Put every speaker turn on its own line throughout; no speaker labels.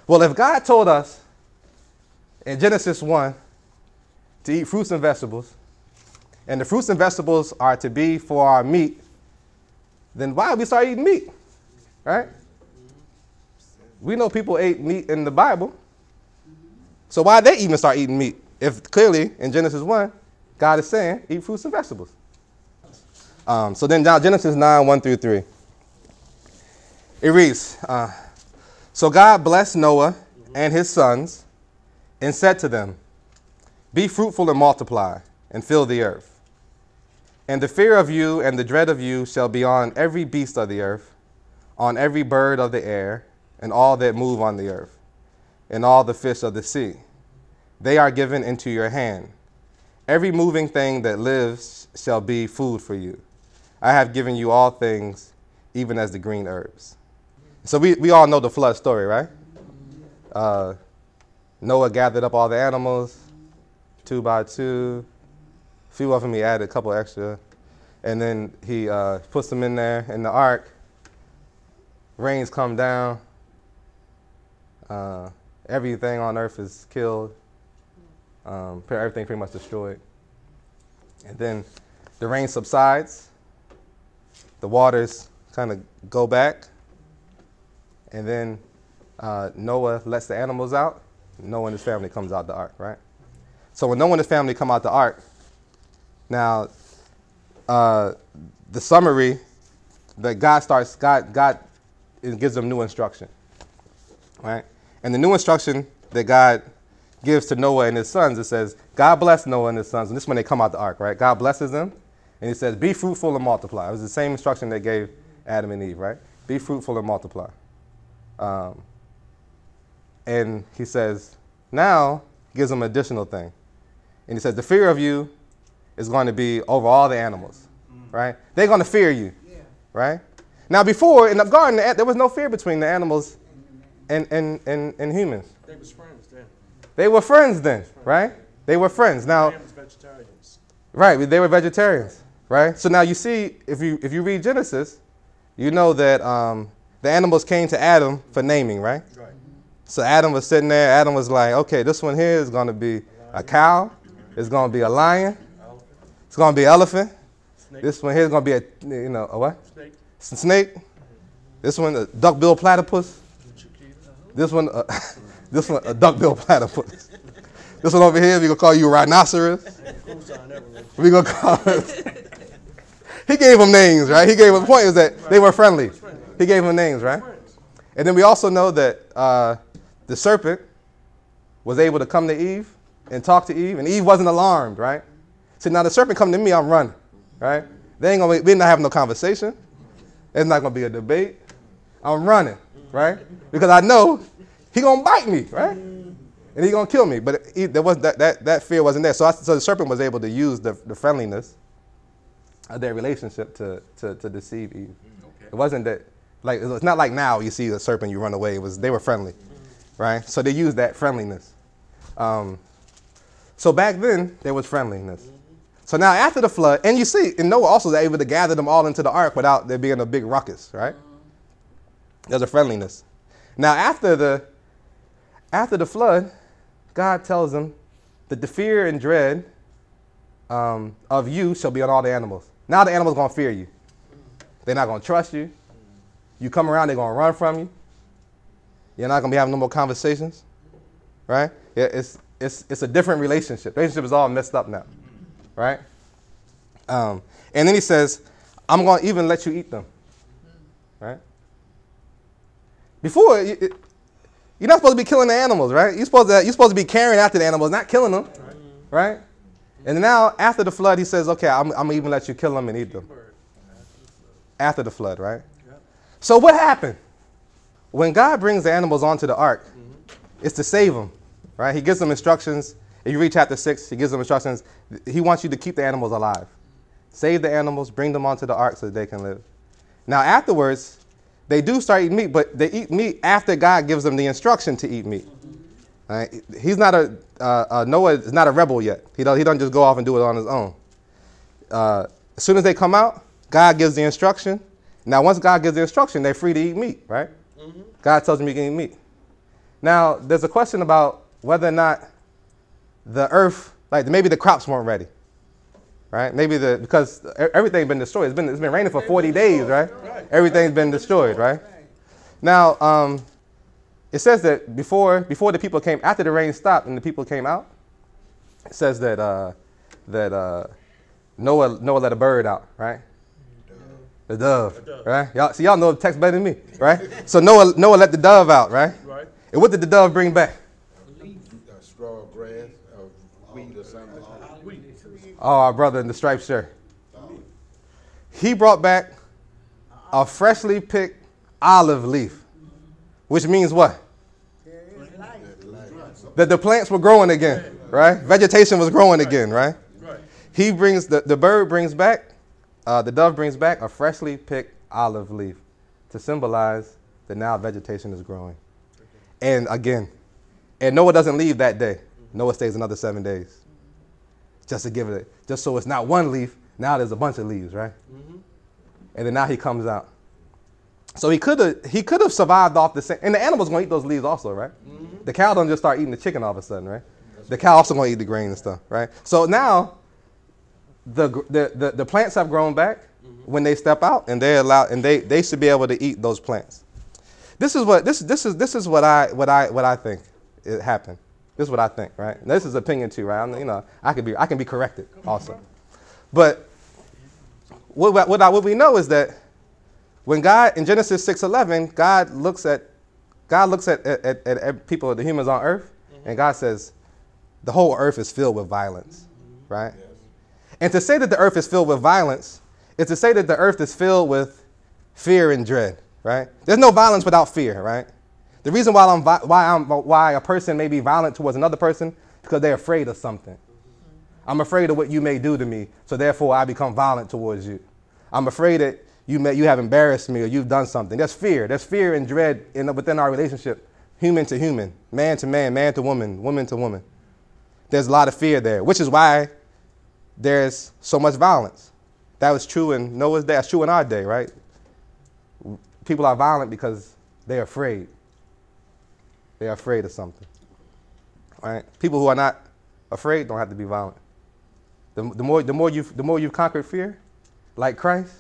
Well, if God told us in Genesis 1 to eat fruits and vegetables, and the fruits and vegetables are to be for our meat, then why did we start eating meat? Right? We know people ate meat in the Bible. So why did they even start eating meat? If clearly in Genesis 1, God is saying, eat fruits and vegetables. So then now Genesis 9, 1 through 3. It reads, so God blessed Noah and his sons and said to them, be fruitful and multiply and fill the earth. And the fear of you and the dread of you shall be on every beast of the earth, on every bird of the air, and all that move on the earth, and all the fish of the sea. They are given into your hand. Every moving thing that lives shall be food for you. I have given you all things, even as the green herbs. So we all know the flood story, right? Noah gathered up all the animals, 2 by 2. A few of them he added a couple extra. And then he puts them in there in the ark. Rains come down. Everything on earth is killed. Everything pretty much destroyed. And then the rain subsides. The waters kind of go back. And then Noah lets the animals out. Noah and his family comes out the ark, right? So when Noah and his family come out the ark, now the summary that God gives them new instruction, right? And the new instruction that God gives to Noah and his sons, it says, God blessed Noah and his sons. And this is when they come out the ark, right? God blesses them. And he says, be fruitful and multiply. It was the same instruction they gave Adam and Eve, right? Be fruitful and multiply. And he says, now he gives them an additional thing. And he says, the fear of you is going to be over all the animals, right? They're going to fear you, right? Now before, in the garden, there was no fear between the animals and humans.
They was friends then.
They were friends then, right? They were friends. Now,
vegetarians.
Right, they were vegetarians, right? So now you see, if you read Genesis, you know that the animals came to Adam for naming, right?
Right.
So Adam was sitting there. Adam was like, okay, this one here is going to be a cow. It's going to be a lion. It's going to be an elephant.
Snake.
This one here is going to be a what?
Snake.
Snake. This one, a duck-billed platypus. This one, a duck-billed platypus. This one over here, we're going to call you a rhinoceros. We're going to call it. He gave them names, right? The point is that they were friendly. He gave them names, right? And then we also know that the serpent was able to come to Eve and talk to Eve, and Eve wasn't alarmed, right? So now the serpent come to me, I'm running, right? We're not having no conversation. There's not going to be a debate. I'm running, right? Because I know he's going to bite me, right? And he's going to kill me. But there was that fear wasn't there. So the serpent was able to use the friendliness of their relationship to deceive Eve. Okay. It wasn't that, like, it's not like now you see a serpent, you run away. They were friendly, right? So they used that friendliness. So back then, there was friendliness. So now after the flood, and you see, and Noah also was able to gather them all into the ark without there being a big ruckus, right? There's a friendliness. Now after the flood, God tells them that the fear and dread of you shall be on all the animals. Now the animals going to fear you. They're not going to trust you. You come around, they're going to run from you. You're not going to be having no more conversations, right? Yeah, it's a different relationship. The relationship is all messed up now, right? And then he says, I'm going to even let you eat them, right? Before, you're not supposed to be killing the animals, right? You're supposed to be carrying after the animals, not killing them, right? And now, after the flood, he says, okay, I'm going to even let you kill them and eat them. After the flood, right? So what happened? When God brings the animals onto the ark, it's to save them, right? He gives them instructions. If you read chapter 6, he gives them instructions. He wants you to keep the animals alive. Save the animals, bring them onto the ark so that they can live. Now, afterwards, they do start eating meat, but they eat meat after God gives them the instruction to eat meat. Right? He's not Noah is not a rebel yet. He doesn't just go off and do it on his own. As soon as they come out, God gives the instruction. Now, once God gives the instruction, they're free to eat meat, right? God tells them you can eat meat. Now, there's a question about whether or not the earth, like maybe the crops weren't ready, right? Maybe because everything's been destroyed. It's been raining for 40 days, right? Everything's been destroyed, right? Now, it says that before the people came, after the rain stopped and the people came out, it says that Noah let a bird out, right? The dove, right? Y'all know the text better than me, right? So Noah let the dove out, right?
Right.
And what did the dove bring back?
A straw of grass, of wheat or something.
Oh, our brother in the striped shirt. He brought back a freshly picked olive leaf, which means what? That the plants were growing again, right? Vegetation was growing again, right? He brings, the bird brings back, the dove brings back a freshly picked olive leaf to symbolize that now vegetation is growing. And again, and Noah doesn't leave that day. Noah stays another 7 days. Just to give it, just so it's not one leaf, now there's a bunch of leaves, right? Mm-hmm. And then now he comes out. So he could have survived off the same, and the animal's gonna eat those leaves also, right? Mm-hmm. The cow don't just start eating the chicken all of a sudden, right? The cow also gonna eat the grain and stuff, right? So now the plants have grown back when they step out, and they're allowed, and they should be able to eat those plants. This is what I think it happened. This is what I think, right? And this is opinion too, right? I can be corrected also. But what we know is that when God in Genesis 6:11, God looks at people, the humans on earth, and God says, the whole earth is filled with violence, right? Yes. And to say that the earth is filled with violence is to say that the earth is filled with fear and dread, right? There's no violence without fear, right? The reason why a person may be violent towards another person is because they're afraid of something. I'm afraid of what you may do to me, so therefore I become violent towards you. I'm afraid that you have embarrassed me or you've done something. There's fear. There's fear and dread within our relationship, human to human, man to man, man to woman, woman to woman. There's a lot of fear there, which is why there's so much violence. That was true in Noah's day. That's true in our day, right? People are violent because they're afraid. They're afraid of something, right? People who are not afraid don't have to be violent. The more you've conquered fear, like Christ,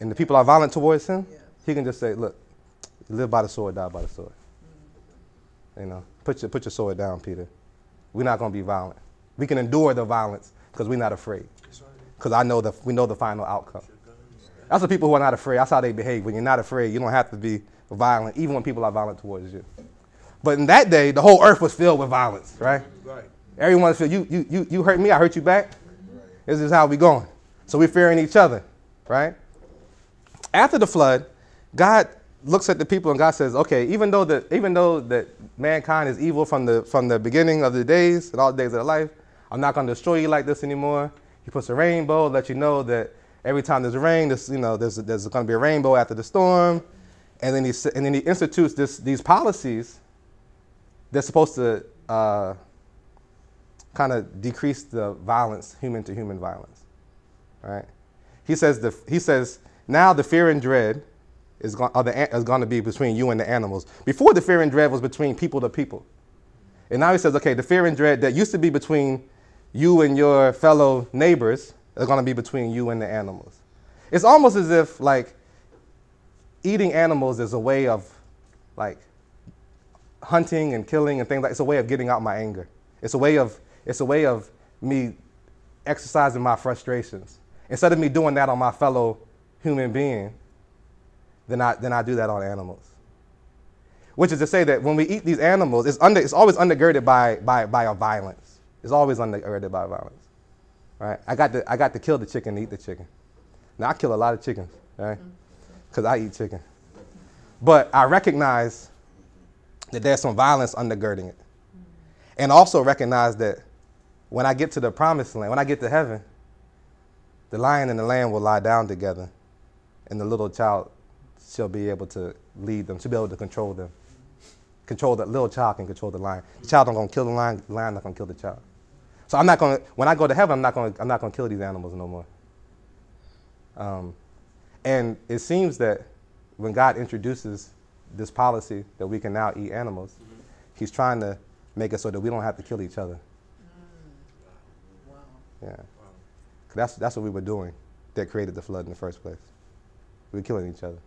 and the people are violent towards him, he can just say, look, live by the sword, die by the sword. Put your sword down, Peter. We're not going to be violent. We can endure the violence because we're not afraid. Because we know the final outcome. That's the people who are not afraid. That's how they behave. When you're not afraid, you don't have to be violent, even when people are violent towards you. But in that day, the whole earth was filled with violence, right? Everyone feel you hurt me, I hurt you back. This is how we going. So we're fearing each other, right? After the flood, God looks at the people and God says, okay, even though that mankind is evil from the beginning of the days and all the days of their life, I'm not going to destroy you like this anymore. He puts a rainbow, let you know that every time there's rain, there's going to be a rainbow after the storm. And then he institutes these policies that's supposed to kind of decrease the violence, human to human violence, right? He says now the fear and dread is going to be between you and the animals. Before, the fear and dread was between people to people. And now he says, okay, the fear and dread that used to be between you and your fellow neighbors is going to be between you and the animals. It's almost as if, like, eating animals is a way of, like, hunting and killing and things like. It's a way of getting out my anger. It's a way of me exercising my frustrations. Instead of me doing that on my fellow human being, then I do that on animals. Which is to say that when we eat these animals, it's always undergirded by a violence. It's always undergirded by violence, right? I got to kill the chicken to eat the chicken. Now I kill a lot of chickens, right? Because I eat chicken. But I recognize that there's some violence undergirding it. And also recognize that when I get to the promised land, when I get to heaven, the lion and the lamb will lie down together, and the little child shall be able to lead them, she'll be able to control them. The little child can control the lion. The child not going to kill the lion not going to kill the child. So I'm not going to, when I go to heaven, I'm not going to kill these animals no more. And it seems that when God introduces this policy that we can now eat animals, he's trying to make it so that we don't have to kill each other.
Wow.
Yeah. 'Cause that's what we were doing that created the flood in the first place. We were killing each other.